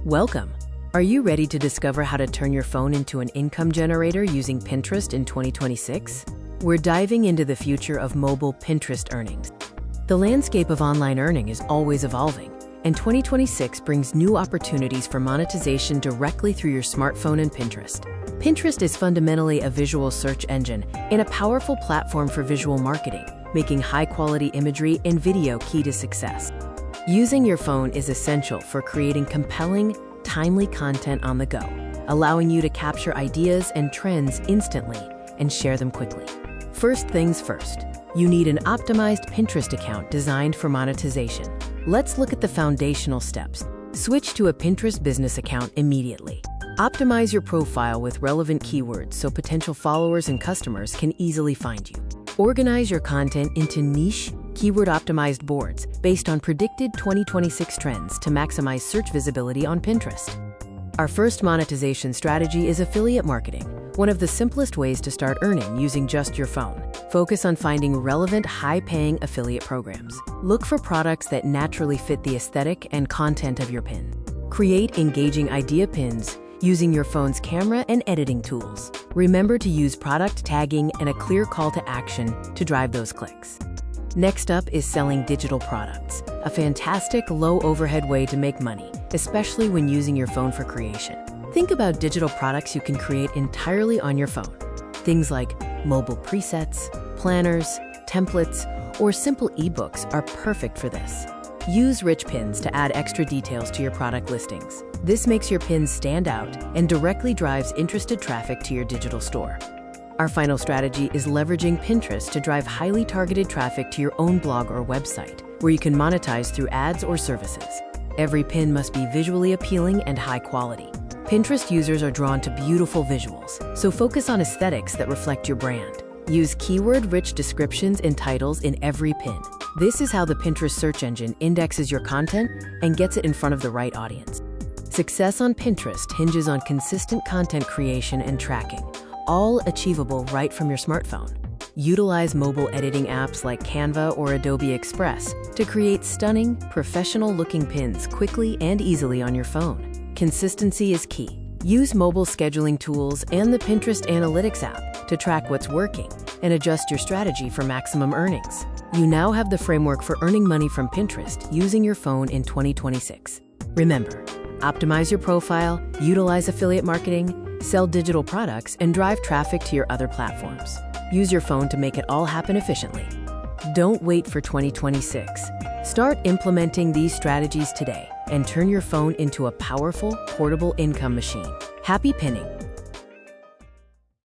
Welcome! Are you ready to discover how to turn your phone into an income generator using Pinterest in 2026? We're diving into the future of mobile Pinterest earnings. The landscape of online earning is always evolving, and 2026 brings new opportunities for monetization directly through your smartphone and Pinterest. Pinterest is fundamentally a visual search engine and a powerful platform for visual marketing, making high-quality imagery and video key to success. Using your phone is essential for creating compelling, timely content on the go, allowing you to capture ideas and trends instantly and share them quickly. First things first, you need an optimized Pinterest account designed for monetization. Let's look at the foundational steps. Switch to a Pinterest business account immediately. Optimize your profile with relevant keywords so potential followers and customers can easily find you. Organize your content into niche, keyword-optimized boards based on predicted 2026 trends to maximize search visibility on Pinterest. Our first monetization strategy is affiliate marketing, one of the simplest ways to start earning using just your phone. Focus on finding relevant, high-paying affiliate programs. Look for products that naturally fit the aesthetic and content of your pin. Create engaging idea pins using your phone's camera and editing tools. Remember to use product tagging and a clear call to action to drive those clicks. Next up is selling digital products, a fantastic low-overhead way to make money, especially when using your phone for creation. Think about digital products you can create entirely on your phone. Things like mobile presets, planners, templates, or simple ebooks are perfect for this. Use rich pins to add extra details to your product listings. This makes your pins stand out and directly drives interested traffic to your digital store. Our final strategy is leveraging Pinterest to drive highly targeted traffic to your own blog or website, where you can monetize through ads or services. Every pin must be visually appealing and high quality. Pinterest users are drawn to beautiful visuals, so focus on aesthetics that reflect your brand. Use keyword-rich descriptions and titles in every pin. This is how the Pinterest search engine indexes your content and gets it in front of the right audience. Success on Pinterest hinges on consistent content creation and tracking, all achievable right from your smartphone. Utilize mobile editing apps like Canva or Adobe Express to create stunning, professional-looking pins quickly and easily on your phone. Consistency is key. Use mobile scheduling tools and the Pinterest Analytics app to track what's working and adjust your strategy for maximum earnings. You now have the framework for earning money from Pinterest using your phone in 2026. Remember, optimize your profile, utilize affiliate marketing, sell digital products, and drive traffic to your other platforms. Use your phone to make it all happen efficiently. Don't wait for 2026. Start implementing these strategies today and turn your phone into a powerful, portable income machine. Happy pinning!